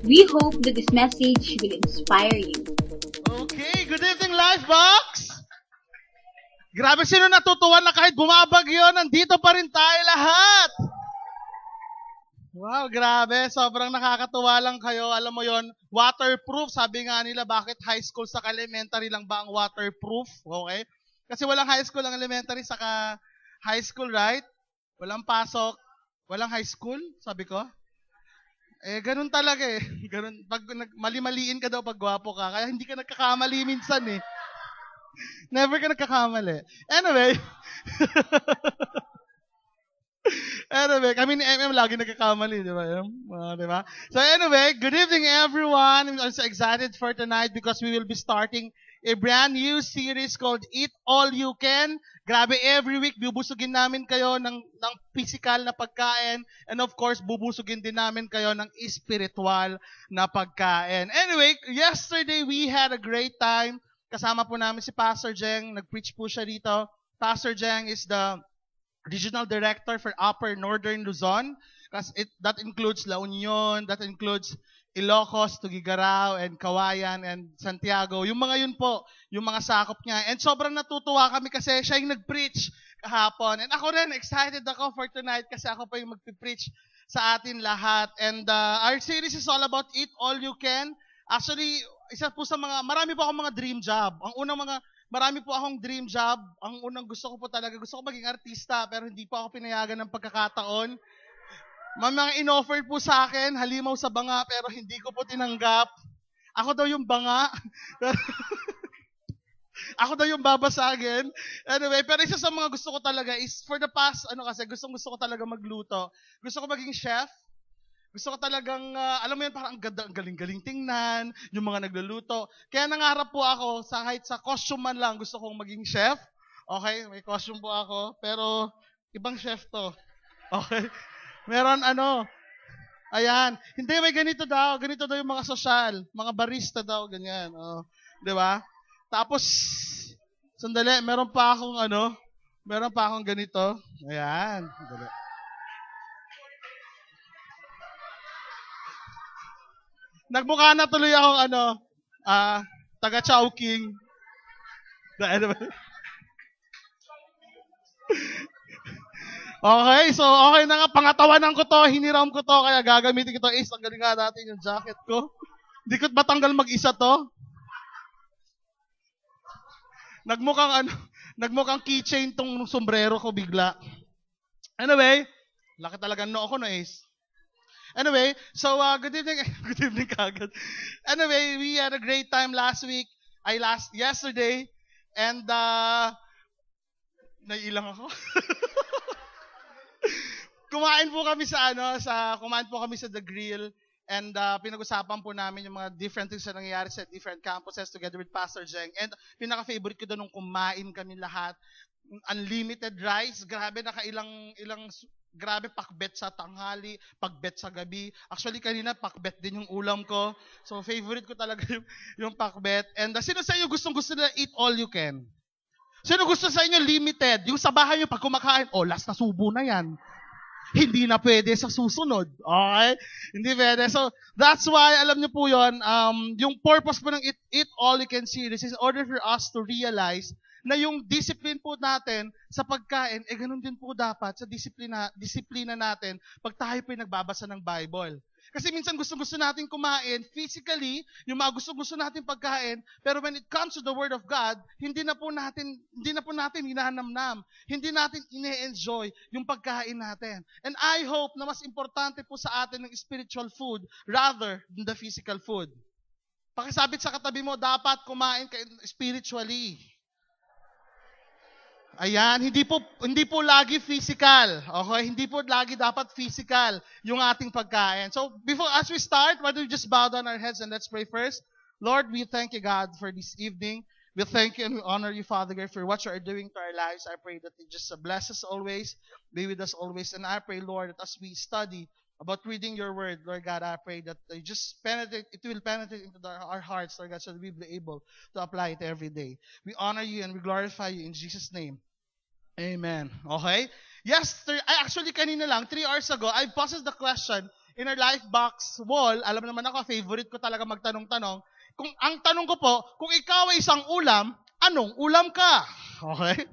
We hope that this message will inspire you. Okay, good evening, Lifebox! Grabe, sino natutuwa na kahit bumabagyo, nandito pa rin tayo lahat! Wow, grabe. Sobrang nakakatuwa lang kayo. Alam mo yon, waterproof. Sabi nga nila, bakit high school sa elementary lang ba ang waterproof? Okay? Kasi walang high school ang elementary saka high school, right? Walang pasok. Walang high school, sabi ko. Ganun talaga eh. Ganun. Pag mali-maliin ka daw pag gwapo ka. Kaya hindi ka nagkakamali minsan eh. Never ka nagkakamali. Anyway. Anyway, kami ni MM lagi nagkakamali, di ba? Di ba? So anyway, good evening everyone. I'm so excited for tonight because we will be starting a brand new series called Eat All You Can. Grabe, every week bubusugin namin kayo ng physical na pagkain, and of course, bubusugin din namin kayo ng spiritual na pagkain. Anyway, yesterday we had a great time. Kasama po namin si Pastor Jeng. Nag-preach po siya dito. Pastor Jeng is the Regional Director for Upper Northern Luzon. That includes La Union, that includes Ilocos, Tuguegarao, and Kawayan, and Santiago. Yung mga yun po, yung mga sakop niya. And sobrang natutuwa kami kasi siya yung nag-preach kahapon. And ako rin, excited ako for tonight kasi ako pa yung mag-preach sa atin lahat. And our series is all about Eat All You Can. Actually, isa po sa marami po akong mga dream job. Marami po akong dream job. Ang unang gusto ko maging artista, pero hindi po ako pinayagan ng pagkakataon. May mga in-offer po sa akin, halimaw sa banga, pero hindi ko po tinanggap. Ako daw yung banga. Ako daw yung babasagin. Anyway, pero isa sa mga gusto ko talaga is, for the past, gusto ko talaga magluto. Gusto ko maging chef. Gusto ko talagang, alam mo yun, parang ang galing-galing tingnan, yung mga nagluluto. Kaya nangarap po ako, kahit sa costume man lang, gusto kong maging chef. Okay, may costume po ako, pero ibang chef to. Okay? Meron ayan. Hindi, may ganito daw yung mga sosyal, mga barista daw, ganyan. Oh, di ba? Tapos, sandali, meron pa akong ganito. Ayan. Sandali. Nagmukha na tuloy akong taga Chowking. Okay, so okay na nga, pangatawanan ko to, hiniram ko to, kaya gagamitin ko to. Ang galing nga natin yung jacket ko. Hindi ko matanggal mag-isa to. Nagmukhang keychain tong sombrero ko bigla. Anyway, laki talaga no ako no Ace. Anyway, so good evening kagad. Anyway, we had a great time yesterday, and naiilang ako. Kumain po kami sa The Grill, and pinag-usapan po namin yung mga different things na nangyayari sa different campuses together with Pastor Jeng. And pinaka-favorite ko doon nung kumain kami lahat. Unlimited rice, grabe grabe, pakbet sa tanghali, pakbet sa gabi. Actually, kanina pakbet din yung ulam ko. So, favorite ko talaga yung pakbet. And sino sa inyo gustong-gusto na eat all you can? Sino gusto sa inyo limited? Yung sa bahay nyo, pag kumakain, last na subo na yan. Hindi na pwede sa susunod. Okay? Hindi pwede. So, that's why, alam nyo po yun, yung purpose po ng Eat All You Can series is in order for us to realize na yung discipline po natin sa pagkain, ganun din po dapat sa disiplina natin pag tayo po nagbabasa ng Bible. Kasi minsan gusto natin kumain physically, yung mga gusto natin pagkain, pero when it comes to the Word of God, hindi na po natin hinahanamnam, hindi natin ine-enjoy yung pagkain natin. And I hope na mas importante po sa atin ng spiritual food rather than the physical food. Pakisabit sa katabi mo, dapat kumain kayo spiritually. Ayan, hindi po lagi physical. Okay? Hindi po lagi dapat physical yung ating pagkain. So, as we start, why don't we just bow down our heads and let's pray first. Lord, we thank you, God, for this evening. We thank you and we honor you, Father God, for what you are doing to our lives. I pray that you just bless us always, be with us always. And I pray, Lord, that as we study about reading your word, Lord God, I pray that it will penetrate into our hearts, Lord God, so that we will be able to apply it every day. We honor you and we glorify you in Jesus' name. Amen. Okay? Actually, kanina lang, 3 hours ago, I posed the question, in our life box wall, alam naman ako, favorite ko talaga magtanong-tanong. Kung ang tanong ko po, kung ikaw ay isang ulam, anong ulam ka? Okay?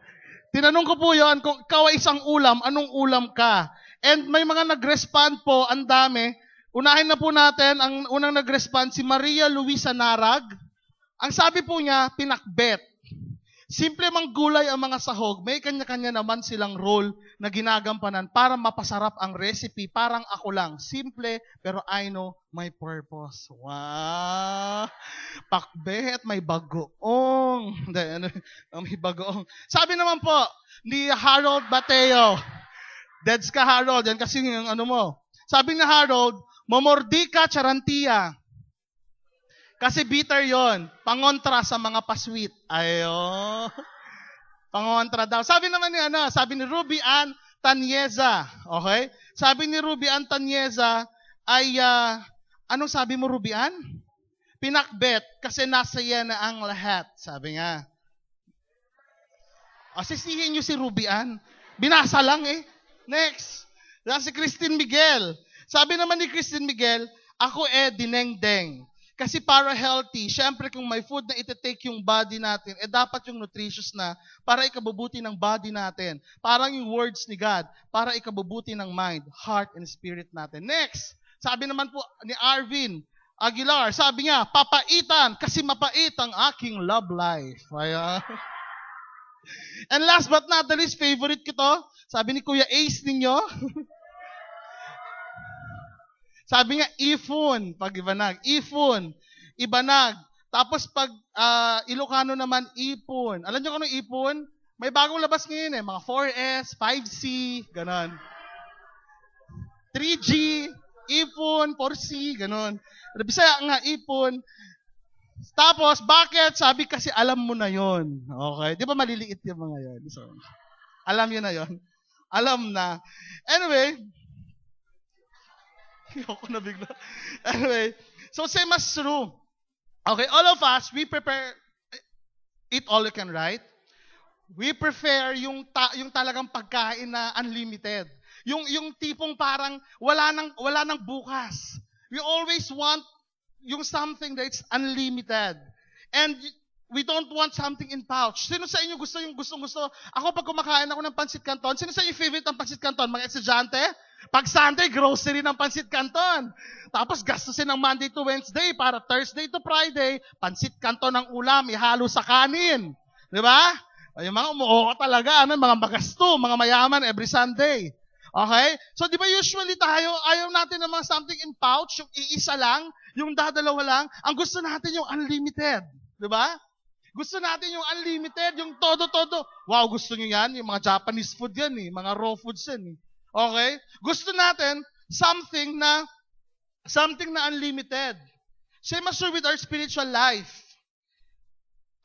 Tinanong ko po yon, kung ikaw ay isang ulam, anong ulam ka? And may mga nag-respond po, ang dami. Unahin na po natin, ang unang nag-respond, si Maria Luisa Narag. Ang sabi po niya, pinakbet. Simple mang gulay ang mga sahog, may kanya-kanya naman silang role na ginagampanan para mapasarap ang recipe. Parang ako lang. Simple, pero I know my purpose. Wow! Pakbet, may bagoong. May bagoong. Sabi naman po, ni Harold Bateo. Deads ka, Harold. Yan kasi yung ano mo. Sabi ni Harold, momordika charantia. Kasi bitter yon, pangontra sa mga pasweet. Ayo. Pangontra daw. Sabi naman ni Ruby Ann Tanyeza. Okay? Sabi ni Ruby Ann Tanyeza ay, anong sabi mo, Ruby Ann? Pinakbet kasi nasa yan na ang lahat. Sabi nga. Sisihin niyo si Ruby Ann. Binasa lang eh. Next. Si Christine Miguel. Sabi naman ni Christine Miguel, ako dinengdeng. Kasi para healthy, syempre kung may food na iti-take yung body natin, dapat yung nutritious na para ikabubuti ng body natin. Parang yung words ni God, para ikabubuti ng mind, heart, and spirit natin. Next, sabi naman po ni Arvin Aguilar, sabi niya, papaitan kasi mapait ang aking love life. Ayan. And last but not the least, favorite ko to, sabi ni Kuya Ace ninyo, sabi nga, ifun, pag ibanag. Ifun, ibanag. Tapos pag Ilocano naman, ipon. Alam niyo kung ano ipon? May bagong labas ngayon mga 4S, 5C, ganon. 3G, ipon, 4C, ganon. Bisaya nga, ipon. Tapos, bakit? Sabi kasi alam mo na yon. Okay? Di ba maliliit yung mga yon? So, alam yun na yon. Alam na. Anyway, ako na bigla. Anyway, so same as true. Okay, all of us, we prepare, eat all you can, right? We prefer yung talagang pagkain na unlimited. Yung tipong parang wala nang bukas. We always want yung something that's unlimited. And we don't want something in pouch. Sino sa inyo gusto yung gustong-gusto? Ako pag kumakain ako ng pansit canton, sino sa inyo favorite ang pansit canton? Mga estudyante? Pag Sunday, grocery ng pansit canton. Tapos gastusin ng Monday to Wednesday para Thursday to Friday, pansit canton ng ulam, ihalo sa kanin. Di ba? Yung mga umuoko talaga, mga magasto, mga mayaman every Sunday. Okay? So di ba usually tayo, ayaw natin ng mga something in pouch, yung iisa lang, yung dadalawa lang. Ang gusto natin yung unlimited. Di ba? Gusto natin yung unlimited, yung todo-todo. Wow, gusto nyo yan? Yung mga Japanese food yan mga raw foods yan Okay? Gusto natin something na unlimited. Same as with our spiritual life.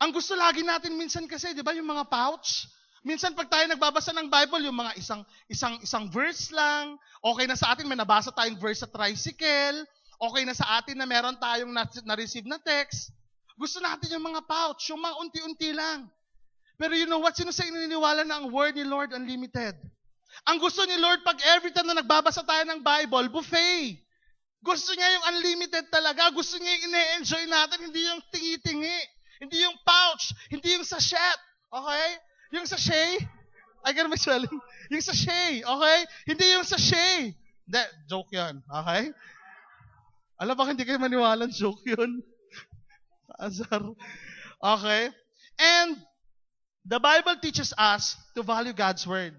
Ang gusto lagi natin minsan kasi, di ba, yung mga pouch. Minsan pag tayo nagbabasa ng Bible, yung mga isang verse lang, okay na sa atin, may nabasa tayong verse sa tricycle, okay na sa atin na meron tayong na-receive na text. Gusto natin yung mga pouch, yung mga unti-unti lang. Pero you know what? Sino sa ininiwala na ang word ni Lord unlimited? Ang gusto ni Lord, pag every time na nagbabasa tayo ng Bible, buffet. Gusto niya yung unlimited talaga. Gusto niya yung ine-enjoy natin, hindi yung tingi-tingi. Hindi yung pouch. Hindi yung sachet. Okay? Yung sachet. I get my swelling. Yung sachet. Okay? Hindi yung sachet. Hindi, joke yun. Okay? Alam ba, hindi kayo maniwalang joke yun? Azar. Okay? And the Bible teaches us to value God's Word.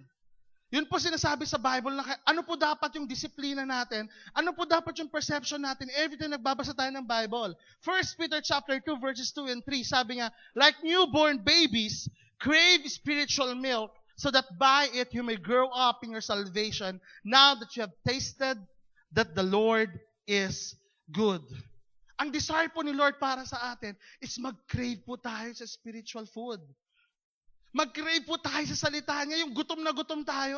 Yun po sinasabi sa Bible na ano po dapat yung disiplina natin, ano po dapat yung perception natin every time nagbabasa tayo ng Bible. 1 Peter chapter 2 verses 2 and 3, sabi nga, like newborn babies, crave spiritual milk so that by it you may grow up in your salvation now that you have tasted that the Lord is good. Ang desire po ni Lord para sa atin is mag-crave po tayo sa spiritual food. Mag-crave po tayo sa salita niya, yung gutom na gutom tayo.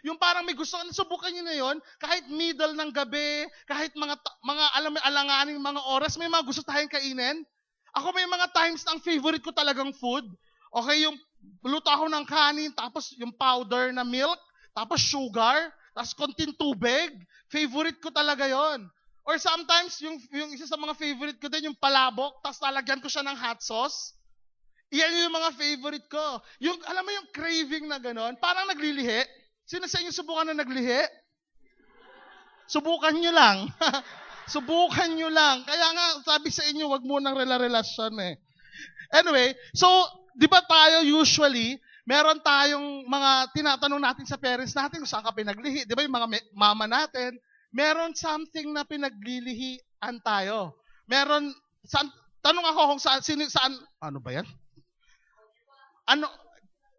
Yung parang may gusto, subukan niyo na yon, kahit middle ng gabi, kahit mga alanganing mga oras, may mga gusto tayong kainin. Ako may mga times na ang favorite ko talagang food. Okay, yung luto ako ng kanin, tapos yung powder na milk, tapos sugar, tas konting tubig. Favorite ko talaga yon. Or sometimes, yung isa sa mga favorite ko din, yung palabok, tas lalagyan ko siya ng hot sauce. Iyan yung mga favorite ko. Yung, alam mo yung craving na gano'n, parang naglilihi. Sino sa inyo subukan na naglihi? Subukan nyo lang. Subukan nyo lang. Kaya nga, sabi sa inyo, wag mo nang relasyon eh. Anyway, so, di ba tayo usually, meron tayong mga tinatanong natin sa parents natin kung saan ka pinaglihi. Di ba yung mga mama natin, meron something na pinaglilihian tayo. Meron, tanong ako kung saan, ano ba yan? Ano,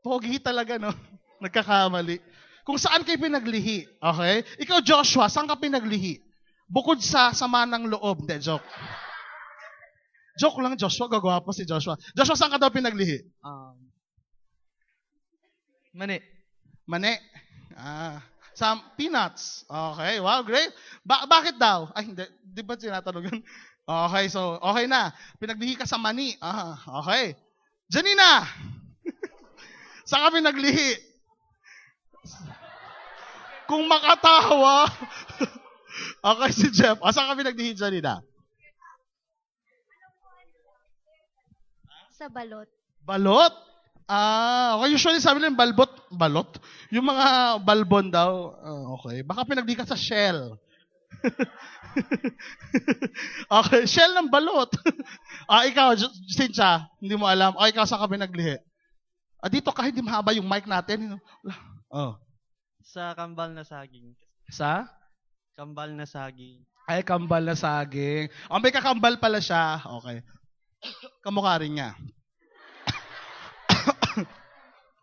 pogi talaga, no? Nagkakamali. Kung saan kayo pinaglihi, okay? Ikaw, Joshua, saan ka pinaglihi? Bukod sa sama ng loob. Hindi, joke. Joke lang, Joshua. Gagawa pa si Joshua. Joshua, saan ka daw pinaglihi? Mani. Mani. Sa peanuts. Okay, wow, great. Bakit daw? Ay, hindi. Di ba tinatanong yun? Okay, so, okay na. Pinaglihi ka sa mani. Okay. Janina! Saan ka pinaglihi? Kung makatawa. Okay, si Jeff. Saan ka pinaglihi, Janina? Sa balot. Balot? Okay. Usually sabi nila balot? Yung mga balbon daw. Okay. Baka pinaglihi ka sa shell. Okay, shell ng balot. Ikaw, Cynthia, hindi mo alam. Ikaw, saan ka pinaglihi? Dito kahit di mahaba yung mic natin. Sa kambal na saging. Sa? Kambal na saging. Ay, kambal na saging. May kakambal pala siya. Okay. Kamukha rin niya.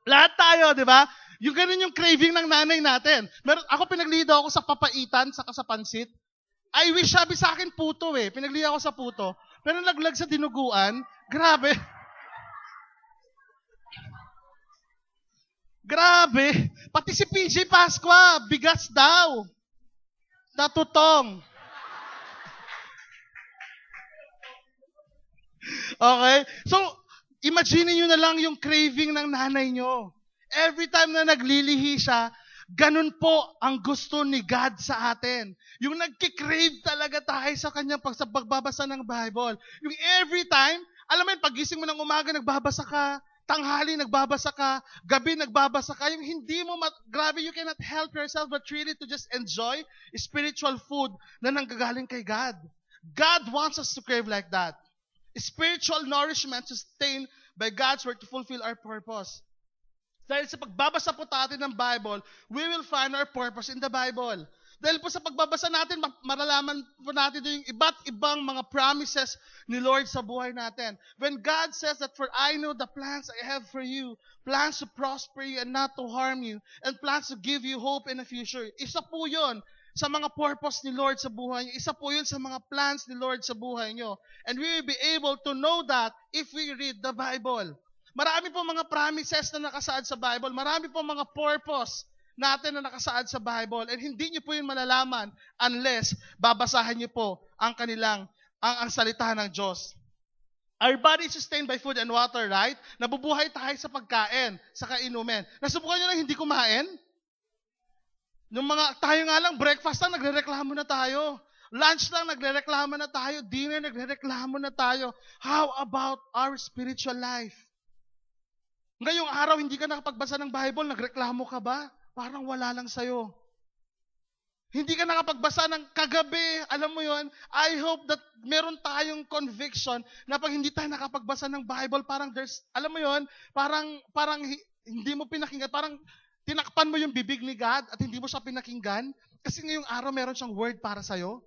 Lahat tayo, di ba? Yung ganun yung craving ng nanay natin. Ako pinaglihi daw ako sa papaitan, saka sa pansit. I wish sabi sa akin puto eh. Pinaglihi ako sa puto. Pero naglag sa dinuguan, grabe. Grabe. Pati si PJ Pasqua, bigas daw. Natutong. Okay? So, imagine nyo na lang yung craving ng nanay nyo. Every time na naglilihi siya, ganun po ang gusto ni God sa atin. Yung nagkikrave talaga tayo sa kanyang pagbabasa ng Bible. Yung every time, alam mo yun, pagising mo ng umaga, nagbabasa ka, tanghali, nagbabasa ka, gabi, nagbabasa ka, yung hindi mo, grabe, you cannot help yourself but really to just enjoy spiritual food na nanggagaling kay God. God wants us to crave like that. Spiritual nourishment sustained by God's word to fulfill our purpose. Dahil sa pagbabasa po natin ng Bible, we will find our purpose in the Bible. Dahil po sa pagbabasa natin, maralaman po natin yung iba't ibang mga promises ni Lord sa buhay natin. When God says that, for I know the plans I have for you, plans to prosper you and not to harm you, and plans to give you hope in the future. Isa po yun sa mga purpose ni Lord sa buhay niyo. Isa po yun sa mga plans ni Lord sa buhay niyo. And we will be able to know that if we read the Bible. Marami po mga promises na nakasaad sa Bible. Marami po mga purpose natin na nakasaad sa Bible. And hindi niyo po yun malalaman unless babasahan niyo po ang ang salita ng Diyos. Our body is sustained by food and water, right? Nabubuhay tayo sa pagkain, sa kainumin. Nasubukan niyo lang hindi kumain? Tayo nga lang, breakfast lang, nagrereklamo na tayo. Lunch lang, nagrereklamo na tayo. Dinner, nagrereklamo na tayo. How about our spiritual life? Ngayong araw, hindi ka nakapagbasa ng Bible, nagreklamo ka ba? Parang wala lang sa'yo. Hindi ka nakapagbasa ng kagabi, alam mo yon. I hope that meron tayong conviction na pag hindi tayo nakapagbasa ng Bible, parang alam mo yon, parang hindi mo pinakinggan, parang tinakpan mo yung bibig ni God at hindi mo siya pinakinggan kasi ngayong araw meron siyang word para sa'yo.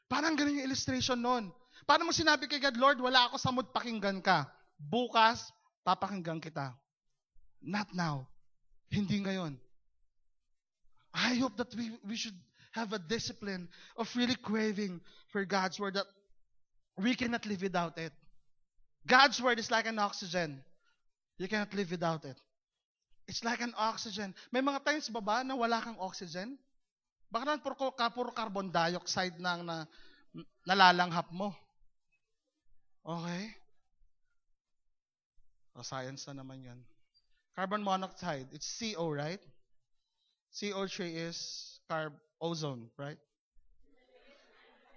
Parang ganun yung illustration nun. Paano mo sinabi kay God, Lord, wala ako sa mood, pakinggan ka. Bukas, papakinggan kita. Not now. Hindi ngayon. I hope that we should have a discipline of really craving for God's word, that we cannot live without it. God's word is like an oxygen. You cannot live without it. It's like an oxygen. May mga times ba na wala kang oxygen? Baka naman puro carbon dioxide na nalalanghap mo. Okay? Science na naman yan. Carbon monoxide, it's CO, right? CO3 is ozone, right?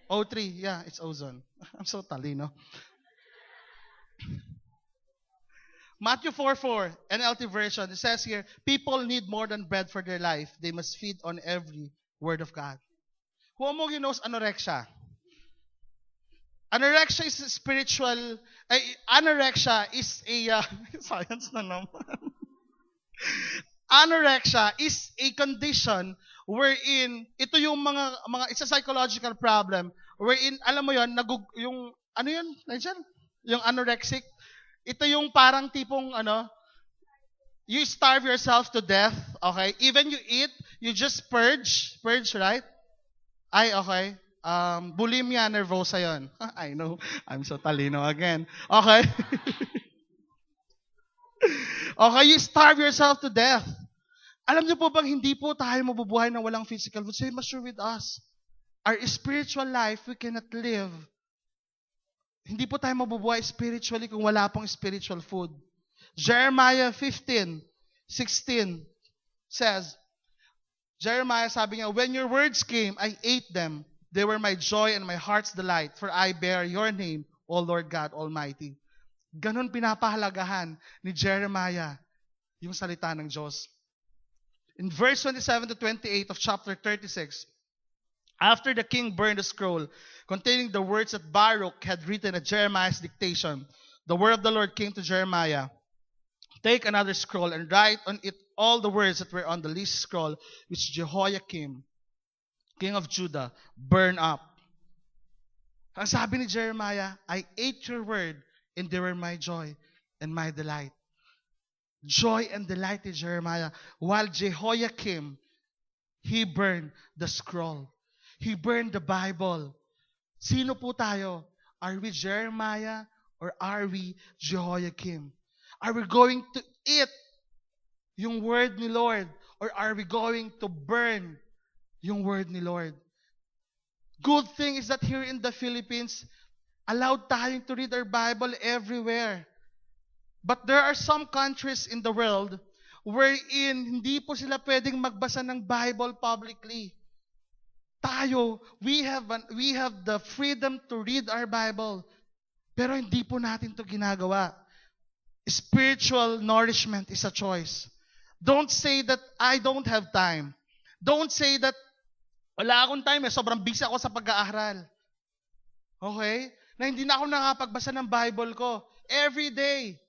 O3, yeah, it's ozone. I'm so talino. Matthew 4:4, NLT version, it says here, people need more than bread for their life. They must feed on every word of God. Who among you knows anorexia? Anorexia is a spiritual, anorexia is a, science na naman. Anorexia is a condition wherein, ito yung it's a psychological problem, wherein, alam mo yon yung, ano yun, nandiyan? Yung anorexic, ito yung parang tipong, you starve yourself to death, okay? Even you eat, you just purge, right? Ay, okay. Bulimia nervosa yon. I know, I'm so talino again. Okay. Okay, you starve yourself to death. Alam niyo po bang hindi po tayo mabubuhay na walang physical food? Same as sure with us. Our spiritual life, we cannot live. Hindi po tayo mabubuhay spiritually kung wala pong spiritual food. Jeremiah 15:16 says, Jeremiah sabi niya, when your words came, I ate them. They were my joy and my heart's delight, for I bear your name, O Lord God Almighty. Ganon pinapahalagahan ni Jeremiah yung salita ng Diyos. In verse 27 to 28 of chapter 36, after the king burned the scroll containing the words that Baruch had written at Jeremiah's dictation, the word of the Lord came to Jeremiah. Take another scroll and write on it all the words that were on the least scroll which Jehoiakim, king of Judah, burned up. Ang sabi ni Jeremiah, I ate your word and they were my joy and my delight. Joy and delight in Jeremiah. While Jehoiakim, he burned the scroll. He burned the Bible. Sino po tayo? Are we Jeremiah or are we Jehoiakim? Are we going to eat yung word ni Lord or are we going to burn yung word ni Lord? Good thing is that here in the Philippines, allowed tayong to read our Bible everywhere. But there are some countries in the world wherein hindi po sila pwedeng magbasa ng Bible publicly. Tayo, we have the freedom to read our Bible. Pero hindi po natin to ginagawa. Spiritual nourishment is a choice. Don't say that I don't have time. Don't say that wala akong time, sobrang busy ako sa pag-aaral. Okay? Na hindi na ako nakapagbasa ng Bible ko. Every day.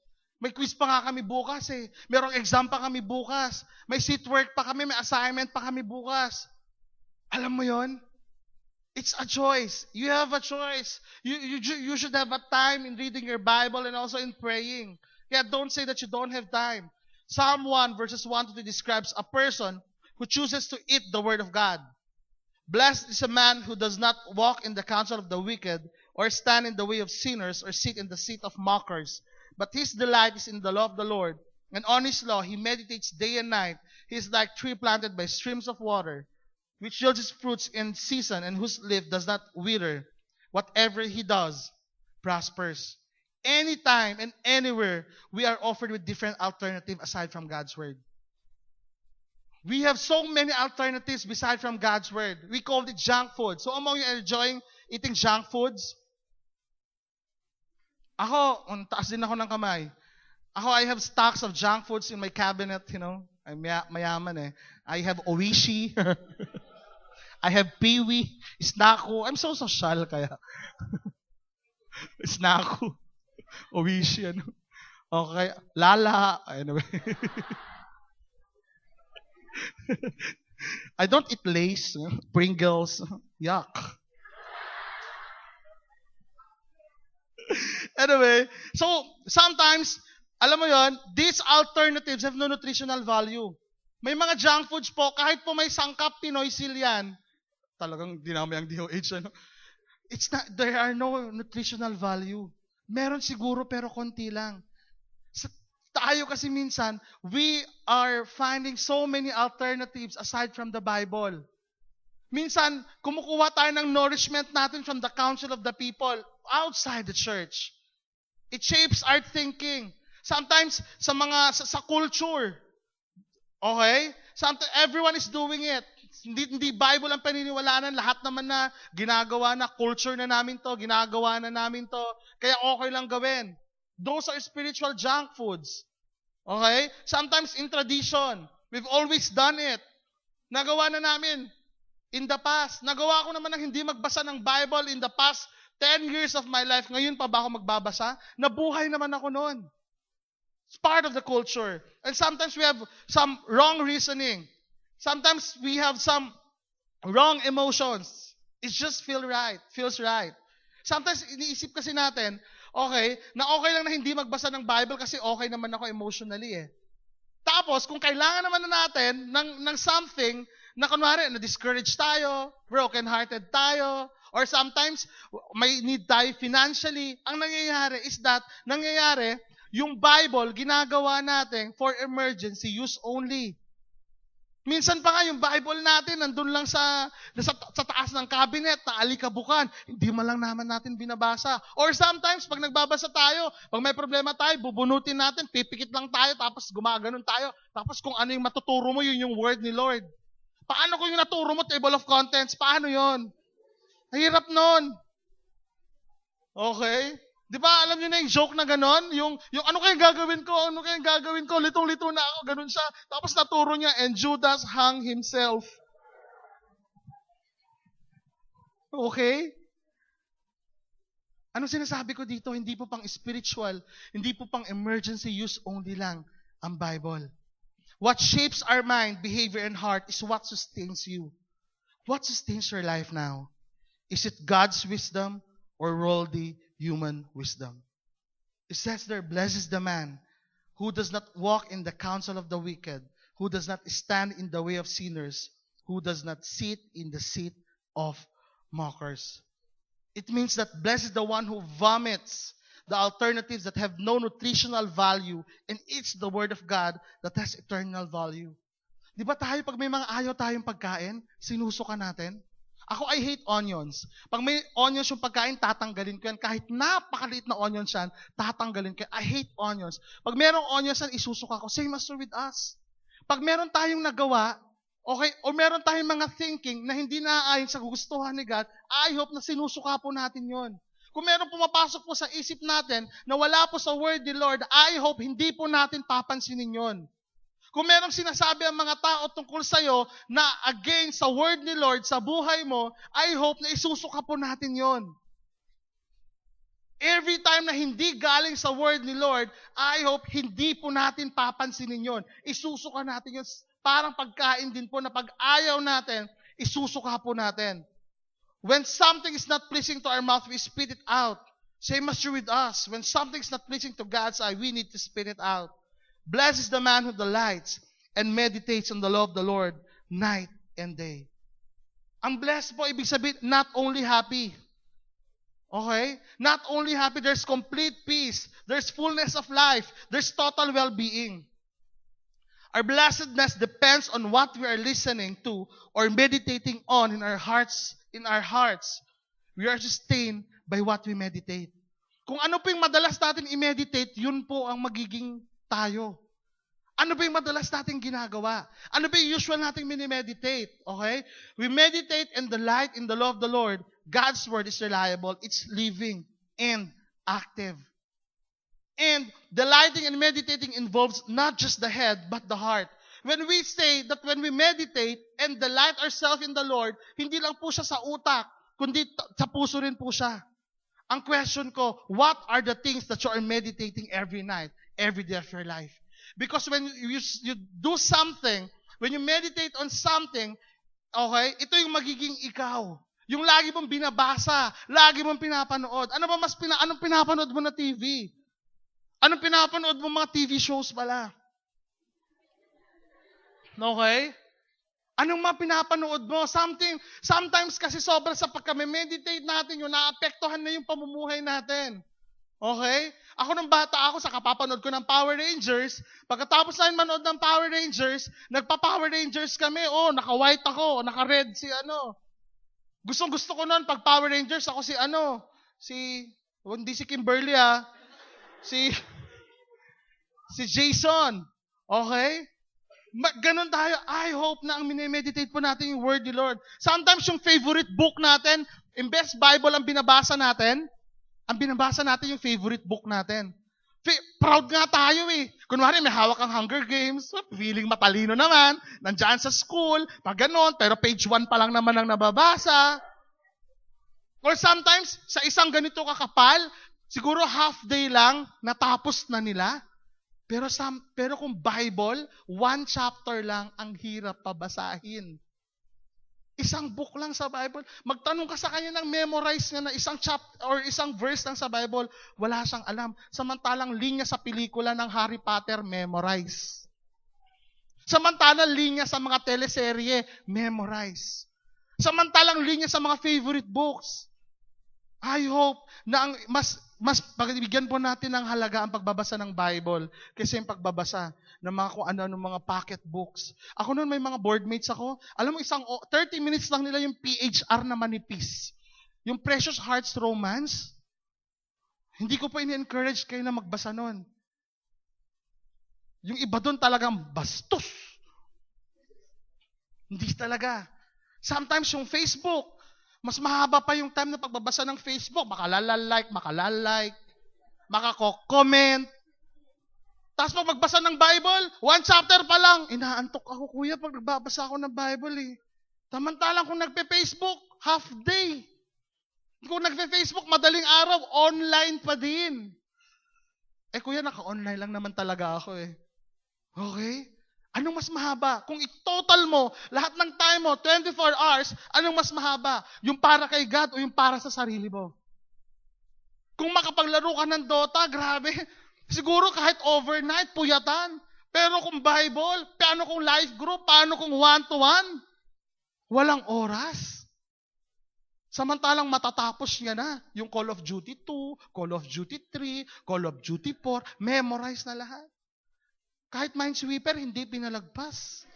May quiz pa nga kami bukas eh. Merong exam pa kami bukas. May seat work pa kami, may assignment pa kami bukas. Alam mo yon? It's a choice. You have a choice. You should have a time in reading your Bible and also in praying. Yeah, don't say that you don't have time. Psalm 1 verses 1 to 2 describes a person who chooses to eat the word of God. Blessed is a man who does not walk in the counsel of the wicked, or stand in the way of sinners, or sit in the seat of mockers. But his delight is in the law of the Lord, and on his law he meditates day and night. He is like tree planted by streams of water, which yields its fruits in season, and whose leaf does not wither. Whatever he does prospers. Anytime and anywhere, we are offered with different alternatives aside from God's word. We have so many alternatives beside from God's word. We call it junk food. So among you enjoying eating junk foods? Ako, taas din ako ng kamay. Ako, I have stocks of junk foods in my cabinet, I'm mayaman eh. I have Oishi. I have Piwi. Snacko. I'm so social kaya. Snacko. Oishi, Okay. Lala. Anyway. I don't eat Lay's, Pringles. Yuck. Anyway, so sometimes, alam mo yon, these alternatives have no nutritional value. May mga junk foods po, kahit po may sangkap Pinoy yan, talagang dinamay ang DOH, there are no nutritional value. Meron siguro pero konti lang. Tayo kasi minsan, we are finding so many alternatives aside from the Bible. Minsan, kumukuha tayo ng nourishment natin from the counsel of the people outside the church. It shapes our thinking. Sometimes, sa culture. Okay? Everyone is doing it. Hindi Bible ang paniniwalaan. Lahat naman na ginagawa na, culture na namin to, ginagawa na namin to. Kaya okay lang gawin. Those are spiritual junk foods. Okay? Sometimes in tradition, we've always done it. Nagawa na namin in the past. Nagawa ko naman ng hindi magbasa ng Bible in the past 10 years of my life. Ngayon pa ba ako magbabasa? Nabuhay naman ako noon. It's part of the culture. And sometimes we have some wrong reasoning. Sometimes we have some wrong emotions. It just feels right. Sometimes iniisip kasi natin, okay lang na hindi magbasa ng Bible kasi okay naman ako emotionally eh. Tapos, kung kailangan naman na natin ng something na kunwari, na-discourage tayo, broken-hearted tayo, or sometimes may need tayo financially, ang nangyayari is that, yung Bible, ginagawa natin for emergency use only. Minsan pa nga yung Bible natin, nandun lang sa taas ng cabinet, na alikabukan, hindi man lang naman natin binabasa. Or sometimes, pag nagbabasa tayo, pag may problema tayo, bubunutin natin, pipikit lang tayo, tapos gumaganon tayo. Tapos kung ano yung matuturo mo, yun yung word ni Lord. Paano kung yung naturo mo, table of contents? Paano yon? Hirap nun. Okay? Di ba, alam niyo na yung joke na ganon? Yung ano kayang gagawin ko? Litong-lito na ako, ganon siya. Tapos naturo niya, and Judas hung himself. Okay? Ano sinasabi ko dito? Hindi po pang spiritual, hindi po pang emergency use only lang ang Bible. What shapes our mind, behavior, and heart is what sustains you. What sustains your life now? Is it God's wisdom or worldly human wisdom? It says there, blessed is the man who does not walk in the counsel of the wicked, who does not stand in the way of sinners, who does not sit in the seat of mockers. It means that blessed is the one who vomits the alternatives that have no nutritional value and eats the word of God that has eternal value. Di ba tayo, pag may mga ayaw tayong pagkain, sinusuka natin? Ako, I hate onions. Pag may onions yung pagkain, tatanggalin ko yan. Kahit napakaliit na onions yan, tatanggalin ko yan. I hate onions. Pag merong onions yan, isusuka ko. Same as with us. Pag meron tayong nagawa, okay, o meron tayong mga thinking na hindi naaayon sa gustuhan ni God, I hope na sinusuka po natin yon. Kung meron pumapasok po sa isip natin na wala po sa word ni Lord, I hope hindi po natin papansinin yon. Kung merong sinasabi ang mga tao tungkol sa'yo na against sa word ni Lord sa buhay mo, I hope na isusuka po natin yon. Every time na hindi galing sa word ni Lord, I hope hindi po natin papansinin yon. Isusuka natin yon. Parang pagkain din po na pag ayaw natin, isusuka po natin. When something is not pleasing to our mouth, we spit it out. Same as true with us. When something is not pleasing to God's eye, we need to spit it out. Blessed is the man who delights and meditates on the law of the Lord night and day. Ang blessed po, ibig sabihin, not only happy. Okay? Not only happy, there's complete peace. There's fullness of life. There's total well-being. Our blessedness depends on what we are listening to or meditating on in our hearts. We are sustained by what we meditate. Kung ano po yung madalas natin i-meditate, yun po ang magiging tayo. Ano ba yung madalas natin ginagawa? Ano ba yung usual natin minimeditate? Okay? We meditate and delight in the law of the Lord. God's word is reliable. It's living and active. And delighting and meditating involves not just the head, but the heart. When we say that when we meditate and delight ourselves in the Lord, hindi lang po siya sa utak, kundi sa puso rin po siya. Ang question ko, what are the things that you are meditating every night, every day of your life? Because when you do something, when you meditate on something, okay, ito yung magiging ikaw. Yung lagi mong binabasa, lagi mong pinapanood. Anong pinapanood mo na TV? Anong pinapanood mo mga TV shows pala? Okay? Anong mga pinapanood mo? Sometimes kasi sobra sa pagka-meditate natin yun, naapektuhan na yung pamumuhay natin. Okay? Ako nung bata ako, sa kapapanood ko ng Power Rangers, pagkatapos namin manood ng Power Rangers, nagpa-Power Rangers kami, naka-white ako, naka-red si ano. Gustong-gusto ko noon, pag Power Rangers, ako hindi si Kimberly si Jason. Okay? Ganon tayo. I hope na ang minimeditate po natin yung word ni Lord. Sometimes yung favorite book natin, imbes Bible ang binabasa natin yung favorite book natin. Proud nga tayo eh. Kunwari may hawak ang Hunger Games, feeling matalino naman, nandyan sa school, pag ganon, pero page 1 pa lang naman ang nababasa. Or sometimes, sa isang ganito kakapal, siguro half day lang, natapos na nila. Pero kung Bible, 1 chapter lang ang hirap pabasahin. Isang book lang sa Bible. Magtanong ka sa kanya ng memorize nga na isang chapter or isang verse lang sa Bible, wala siyang alam. Samantalang linya sa pelikula ng Harry Potter, memorize. Samantalang linya sa mga teleserye, memorize. Samantalang linya sa mga favorite books. I hope na ang mas pagbigyan po natin ng halaga ang pagbabasa ng Bible kaysa yung pagbabasa ng mga kung ano mga pocket books. Ako noon may mga boardmates ako. Alam mo, 30 minutes lang nila yung PHR na manipis. Yung Precious Hearts Romance. Hindi ko pa ini-encourage kayo na magbasa noon. Yung iba doon talagang bastos. Hindi talaga. Sometimes yung Facebook, mas mahaba pa yung time na pagbabasa ng Facebook. Makalalike, makako-comment. Tapos pag magbasa ng Bible, 1 chapter pa lang. Inaantok ako, kuya, pag nagbabasa ako ng Bible eh. Samantalang kung nagpe-Facebook, half day. Kung nagpe-Facebook, madaling araw, online pa din. Kuya, naka-online lang naman talaga ako eh. Okay? Anong mas mahaba? Kung i-total mo, lahat ng time mo, 24 hours, anong mas mahaba? Yung para kay God o yung para sa sarili mo? Kung makapaglaro ka ng Dota, grabe. Siguro kahit overnight, puyatan. Pero kung Bible, paano kung life group, paano kung one-to-one? Walang oras. Samantalang matatapos niya na yung Call of Duty 2, Call of Duty 3, Call of Duty 4, memorize na lahat. Kahit Minesweeper, hindi pinalagpas.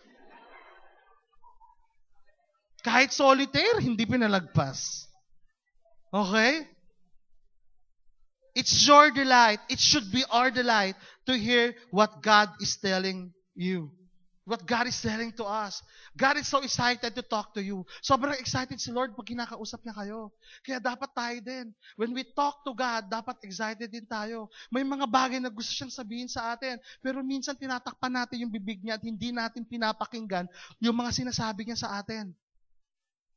Kahit Solitaire, hindi pinalagpas. Okay? It's your delight. It should be our delight to hear what God is telling you. What God is telling to us. God is so excited to talk to you. Sobrang excited si Lord pag kinakausap niya kayo. Kaya dapat tayo din. When we talk to God, dapat excited din tayo. May mga bagay na gusto siyang sabihin sa atin. Pero minsan tinatakpan natin yung bibig niya at hindi natin pinapakinggan yung mga sinasabi niya sa atin.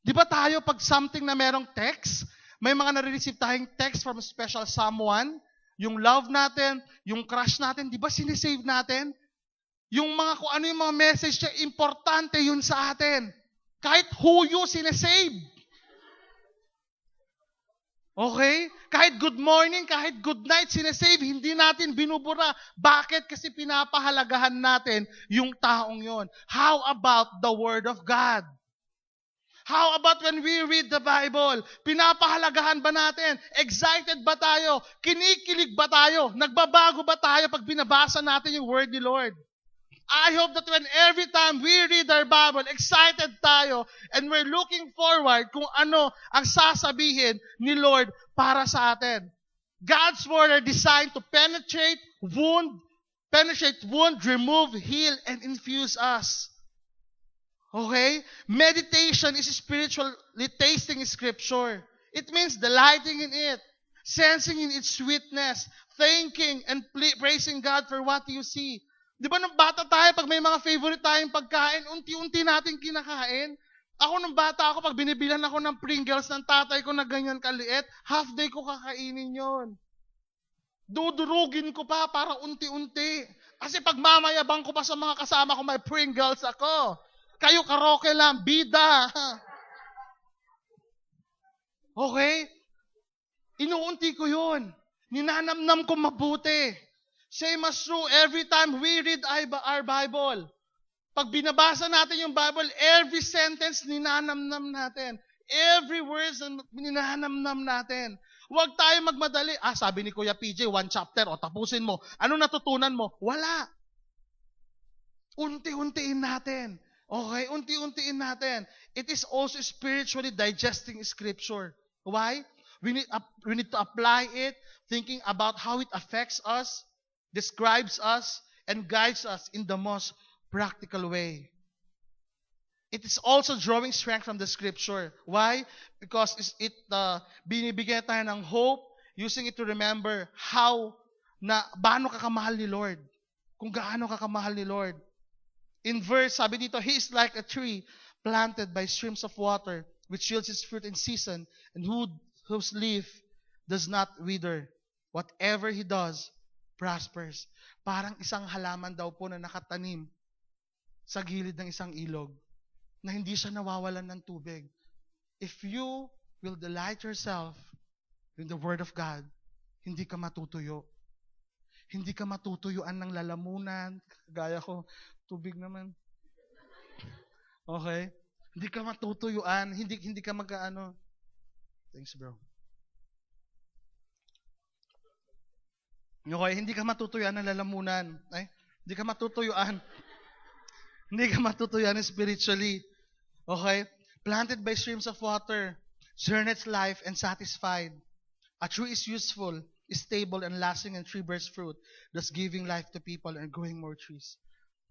Di ba tayo pag something na merong text, may mga nare-receive tayong text from a special someone, yung love natin, yung crush natin, di ba sinisave natin? Yung mga kung ano yung mga message niya, importante yun sa atin. Kahit who you sinesave. Okay? Kahit good morning, kahit good night sinesave, hindi natin binubura. Bakit? Kasi pinapahalagahan natin yung taong yon. How about the Word of God? How about when we read the Bible? Pinapahalagahan ba natin? Excited ba tayo? Kinikilig ba tayo? Nagbabago ba tayo pag binabasa natin yung Word ni Lord? I hope that when every time we read our Bible, excited tayo and we're looking forward kung ano ang sasabihin ni Lord para sa atin. God's Word are designed to penetrate, wound, remove, heal, and infuse us. Okay? Meditation is spiritually tasting Scripture. It means delighting in it, sensing in its sweetness, thanking and praising God for what you see. Di ba nung bata tayo, pag may mga favorite tayong pagkain, unti-unti natin kinakain. Ako nung bata ako, pag binibilan ako ng Pringles ng tatay ko na ganyan kaliit, half day ko kakainin yon. Dudurugin ko pa para unti-unti. Kasi pag mamayabang ko pa sa mga kasama ko, may Pringles ako. Kayo karaoke lang, bida. Okay? Inuunti ko yun. Ninanamnam ko mabuti. Same as true every time we read our Bible. Pag binabasa natin yung Bible, every sentence ninanamnam natin. Every words ninanamnam natin. Huwag tayo magmadali. Sabi ni Kuya PJ, 1 chapter, tapusin mo. Ano natutunan mo? Wala. Unti-untiin natin. Okay? Unti-untiin natin. It is also spiritually digesting Scripture. Why? We need to apply it, thinking about how it affects us, describes us, and guides us in the most practical way. It is also drawing strength from the scripture. Why? Because binibigyan tayo ng hope, using it to remember baano ka kamahal ni Lord. Kung gaano ka kamahal ni Lord. In verse, sabi dito, He is like a tree planted by streams of water, which yields its fruit in season, and whose leaf does not wither. Whatever He does, prospers. Parang isang halaman daw po na nakatanim sa gilid ng isang ilog, na hindi siya nawawalan ng tubig. If you will delight yourself in the Word of God, hindi ka matutuyo. Hindi ka matutuyuan ng lalamunan. Gaya ko, tubig naman. Okay? Hindi ka matutuyuan. Hindi ka mag-ano. Thanks, bro. Okay? Hindi ka matutuyuan ng lalamunan. Hindi ka matutuyuan. Hindi ka matutuyuan spiritually. Okay? Planted by streams of water, journey's life and satisfied. A tree is useful, is stable and lasting, and tree bears fruit, thus giving life to people and growing more trees.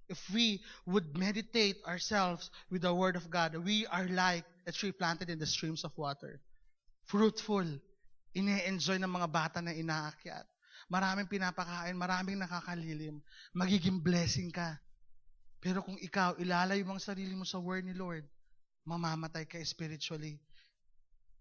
If we would meditate ourselves with the Word of God, we are like a tree planted in the streams of water. Fruitful. Ine-enjoy ng mga bata na inaakyat. Maraming pinapakain, maraming nakakalilim. Magiging blessing ka. Pero kung ikaw, ilalayo mo ang sarili mo sa Word ni Lord, mamamatay ka spiritually.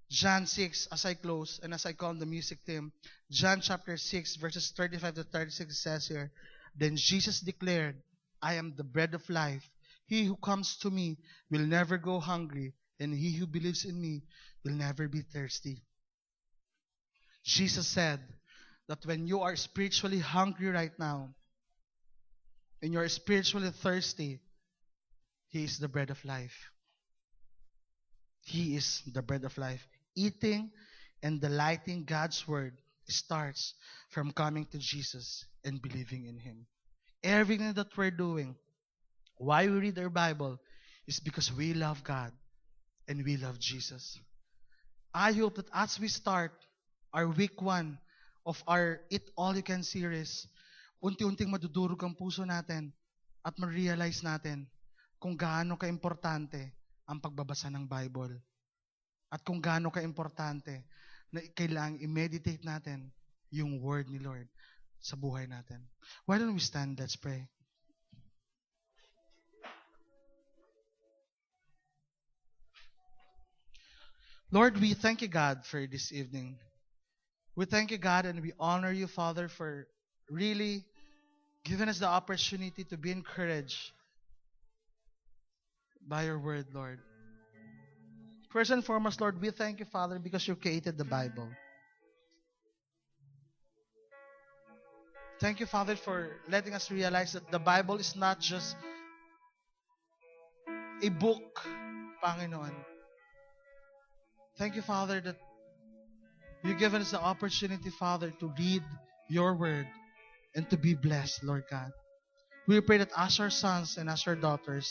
John 6, as I close, and as I call the music team, John chapter 6, verses 35 to 36 says here, Then Jesus declared, I am the bread of life. He who comes to me will never go hungry, and he who believes in me will never be thirsty. Jesus said that when you are spiritually hungry right now, and you are spiritually thirsty, He is the bread of life. He is the bread of life. Eating and delighting God's Word starts from coming to Jesus and believing in Him. Everything that we're doing, why we read our Bible, is because we love God and we love Jesus. I hope that as we start our week 1 of our Eat All You Can series, unti-unting madudurog ang puso natin at ma-realize natin kung gaano ka-importante ang pagbabasa ng Bible. At kung gaano ka-importante na kailangang i-meditate natin yung Word ni Lord sa buhay natin. Why don't we stand? Let's pray. Lord, we thank you, God, for this evening. We thank you, God, and we honor you, Father, for really giving us the opportunity to be encouraged by your Word, Lord. First and foremost, Lord, we thank you, Father, because you created the Bible. Thank you, Father, for letting us realize that the Bible is not just a book, Panginoon. Thank you, Father, that you've given us the opportunity, Father, to read your Word and to be blessed, Lord God. We pray that as our sons and as our daughters,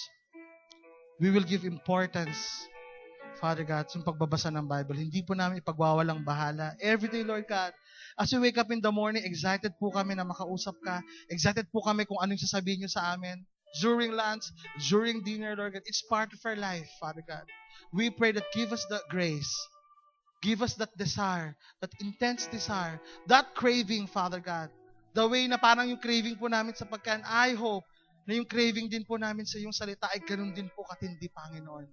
we will give importance, Father God, sa pagbabasa ng Bible. Hindi po namin ipagwawalang bahala. Every day, Lord God, as we wake up in the morning, excited po kami na makausap ka. Excited po kami kung anong sasabihin niyo sa amin. During lunch, during dinner, Lord God. It's part of our life, Father God. We pray that give us that grace. Give us that desire, that intense desire, that craving, Father God. The way na parang yung craving po namin sa pagkain, I hope na yung craving din po namin sa iyong salita ay ganun din po katindi, Panginoon.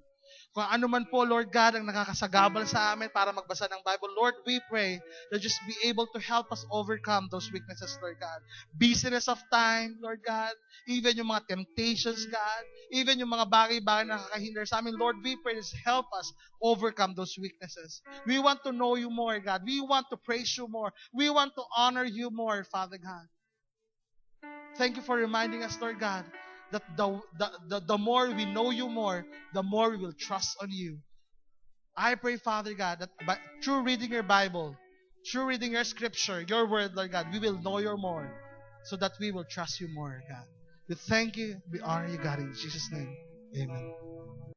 Kung ano man po, Lord God, ang nakakasagabal sa amin para magbasa ng Bible, Lord, we pray that just be able to help us overcome those weaknesses, Lord God. Busyness of time, Lord God. Even yung mga temptations, God. Even yung mga bagay-bagay na nakakahinder sa amin, Lord, we pray just help us overcome those weaknesses. We want to know you more, God. We want to praise you more. We want to honor you more, Father God. Thank you for reminding us, Lord God, that the more we know you more, the more we will trust on you. I pray, Father God, that through reading your Bible, through reading your scripture, your word, Lord God, we will know you more so that we will trust you more, God. We thank you, we honor you, God, in Jesus' name. Amen.